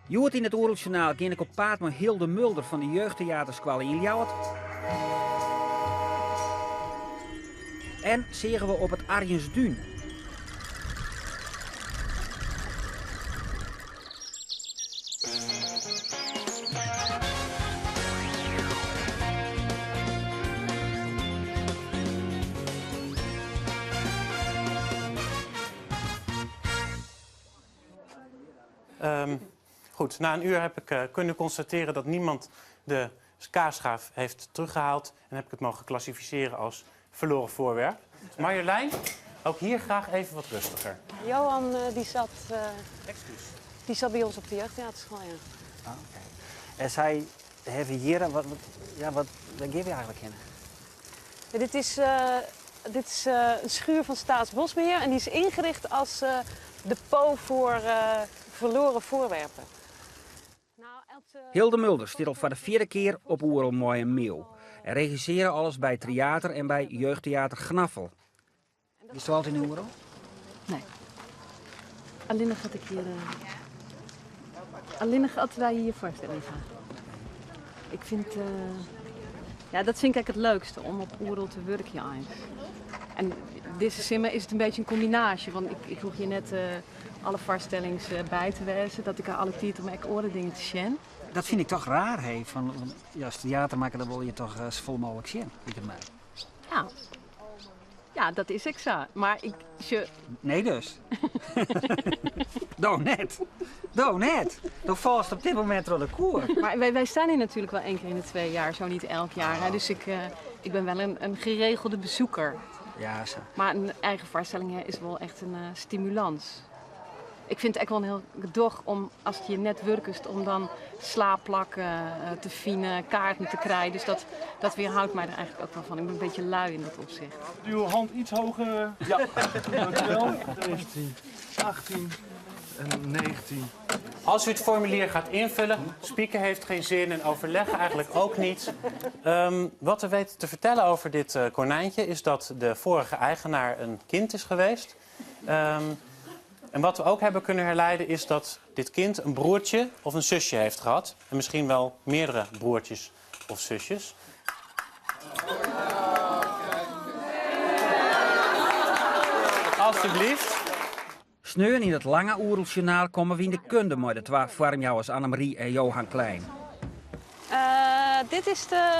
Joert in het Oerljournaal ging ik op paard met Hilde Mulder van de Jeugdtheaterschool in Ljouwert. En zegen we op het Arjensduin. Goed, na een uur heb ik kunnen constateren dat niemand de kaasschaaf heeft teruggehaald. En heb ik het mogen klassificeren als verloren voorwerp. Marjolein, ook hier graag even wat rustiger. Johan Excuus. die zat bij ons op de jeugdtheaterschool, ja. Ah, okay. En zij hebben hier, wat geef je eigenlijk in? Ja, dit is een schuur van Staatsbosbeheer en die is ingericht als depot voor verloren voorwerpen. Hilde Mulder staat al voor de 4e keer op Oerl Mooi en Meeuw. En regisseren alles bij theater en bij jeugdtheater Gnaffel. Is je altijd in Oerl? Nee. Alleen nog had ik hier... Alleen nog hadden wij hier voorstelling van. Ik vind... Ja, dat vind ik eigenlijk het leukste, om op Oerl te werken eigenlijk. En deze simmer is het een beetje een combinatie. Want ik hoef hier net alle voorstellingen bij te wijzen. Dat ik er alle tijd om echt oren dingen te zien. Dat vind ik toch raar, hè? Van, ja, als theatermaker dan wil je toch zo vol mogelijk zien, lijkt mij. Ja. Ja, dat is exact. Maar Nee dus. Doe net. Doe net. Doe vast op dit moment door de koer. Maar wij staan hier natuurlijk wel 1 keer in de 2 jaar, zo niet elk jaar. Hè? Dus ik ben wel een geregelde bezoeker. Ja, zo. Maar een eigen voorstelling is wel echt een stimulans. Ik vind het echt wel een heel gedoog om, als je net werkt, om dan slaapplakken te vinden, kaarten te krijgen. Dus dat weerhoudt mij er eigenlijk ook wel van. Ik ben een beetje lui in dat opzicht. Uw hand iets hoger. Ja, dankjewel. 17, 18 en 19. Als u het formulier gaat invullen, spieken heeft geen zin en overleggen eigenlijk ook niet. Wat we weten te vertellen over dit konijntje is dat de vorige eigenaar een kind is geweest. En wat we ook hebben kunnen herleiden is dat dit kind een broertje of een zusje heeft gehad. En misschien wel meerdere broertjes of zusjes. Alsjeblieft. Sneun in het lange Oerljournaal komen we in de kunde met de 2 vormjouwers Annemarie en Johan Klein. Dit is de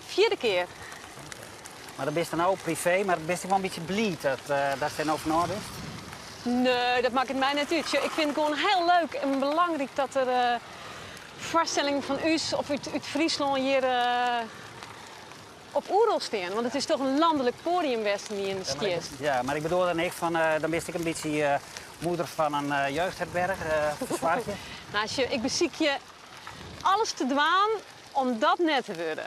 4e keer. Maar dat is dan ook privé, maar dat is wel een beetje blied dat zijn over nodig. Nee, dat maakt het mij net uit. Ik vind het gewoon heel leuk en belangrijk dat er voorstellingen van u of uit Friesland hier op Oerl staan. Want het is toch een landelijk podium die in de stiest. Ja, maar ik bedoel dan echt van, dan ben ik een beetje moeder van een jeugdherberg, verzwaartje. Nou, ik beziek je alles te doen om dat net te worden.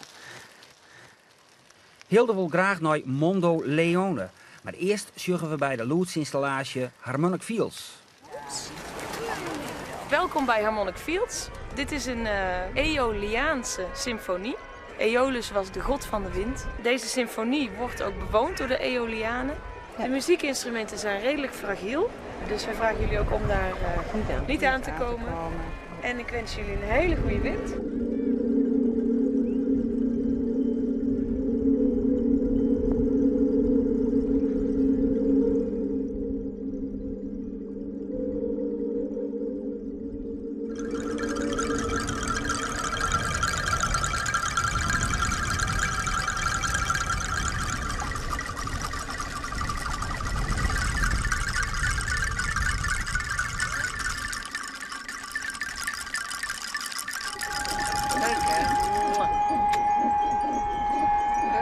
Hilde wil graag naar Mondo Leone. Maar eerst zorgen we bij de loodsinstallatie Harmonic Fields. Welkom bij Harmonic Fields. Dit is een Aeoliaanse symfonie. Aeolus was de god van de wind. Deze symfonie wordt ook bewoond door de Aeolianen. De muziekinstrumenten zijn redelijk fragiel. Dus wij vragen jullie ook om daar niet aan te komen. En ik wens jullie een hele goede wind.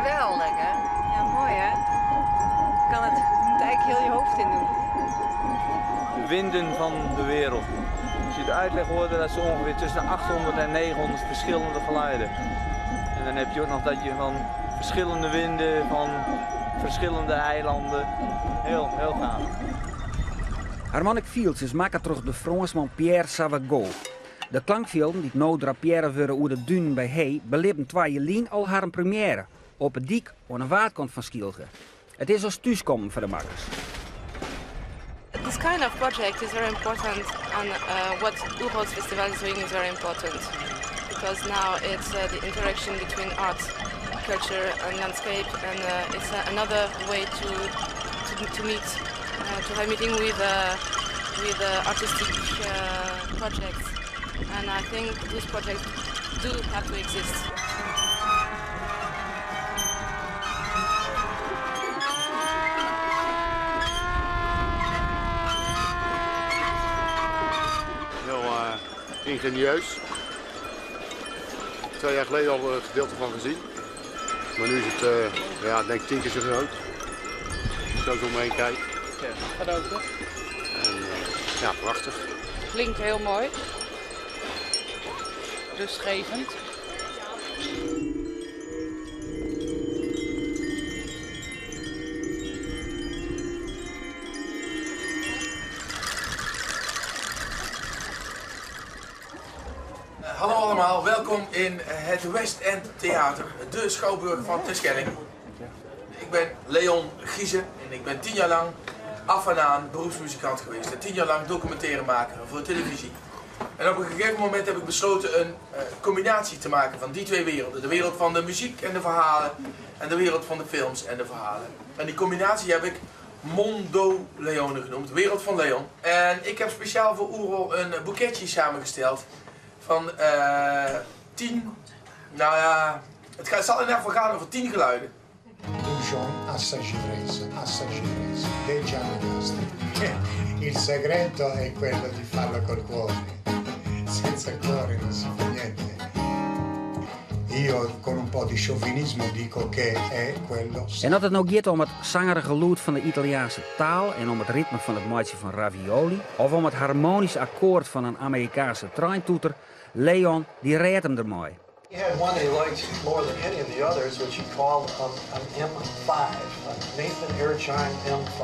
Geweldig, hè? Ja, mooi, hè? Je kan het eigenlijk heel je hoofd in doen. De winden van de wereld. Als je de uitleg hoorde, dat ze ongeveer tussen 800 en 900 verschillende geluiden. En dan heb je ook nog dat je van verschillende winden, van verschillende eilanden. Heel gaaf. Harmonic Fields is maken door de Fransman Pierre Savagot. De klankfilm die no drapière worden oer de duin bij Hey beleven 2 jaar al haar première. Op het dik aan de waardkant van Schielge. Het is als thuiskomen voor de makkers. Het this kind of project is very important, and what Urals Festival is doing is very important, because now it's the interaction between art, culture and landscape, and it's another way to meet, to have meeting with artistic projects, and I think these projects do have to exist. Ingenieus. 2 jaar geleden al een gedeelte van gezien. Maar nu is het, ja, denk ik 10 keer zo groot. Zo om me heen kijk. Ja, gaat ook, hè? En ja, prachtig. Klinkt heel mooi. Rustgevend. Hallo allemaal, welkom in het West End Theater, de Schouwburg van Terschelling. Ik ben Leon Giese en ik ben 10 jaar lang af en aan beroepsmuzikant geweest. En 10 jaar lang documentairemaker voor televisie. En op een gegeven moment heb ik besloten een combinatie te maken van die 2 werelden. De wereld van de muziek en de verhalen en de wereld van de films en de verhalen. En die combinatie heb ik Mondo Leone genoemd, de wereld van Leon. En ik heb speciaal voor Oerol een boeketje samengesteld van 10, nou ja, het zal in ieder geval gaan over 10 geluiden. Assagirezza, che già ne basta. Il segreto è quello di farlo col cuore. Senza cuore non si fa niente. Io con un po' di chauvinismo dico che è quello. En dat het nou gaat om het zangerige lood van de Italiaanse taal en om het ritme van het maatje van ravioli, of om het harmonische akkoord van een Amerikaanse treintoeter, Leon die redt hem ermee. He had one he liked more than any of the others, which he called an M5, a Nathan Erskine M5.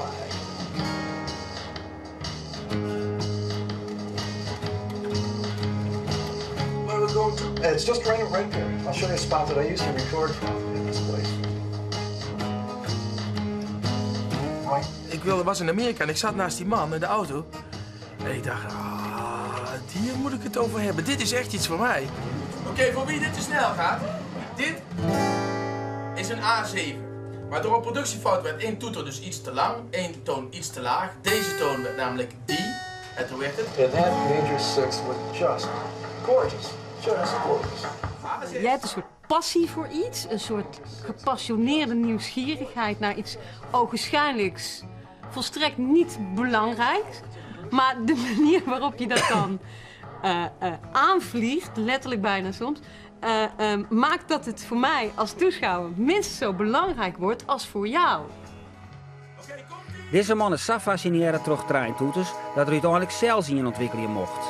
Where are we going to? It's just right here. I'll show you a spot that I used to record from in this place. Ik was in Amerika en ik zat naast die man in de auto. En ik dacht, hier moet ik het over hebben. Dit is echt iets voor mij. Oké, voor wie dit te snel gaat. Dit is een A7. Maar door een productiefout werd 1 toeter dus iets te lang, 1 toon iets te laag. Deze toon werd namelijk die. En toen werd het. And that major 6 was just gorgeous. Just gorgeous. Jij hebt een soort passie voor iets, een soort gepassioneerde nieuwsgierigheid naar iets ogenschijnlijks, volstrekt niet belangrijks. Maar de manier waarop je dat dan aanvliegt, letterlijk bijna soms, maakt dat het voor mij als toeschouwer minstens zo belangrijk wordt als voor jou. Deze man is zo fascinerend door treintoeters dat er uiteindelijk zelfs in ontwikkeling mocht.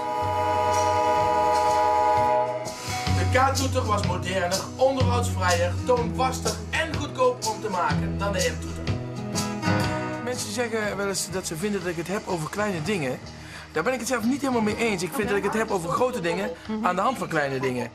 De K-toeter was moderner, onderhoudsvrijer, toonvaster en goedkoper om te maken dan de M-toeter. Mensen zeggen wel eens dat ze vinden dat ik het heb over kleine dingen. Daar ben ik het zelf niet helemaal mee eens. Ik vind dat ik het heb over grote dingen aan de hand van kleine dingen.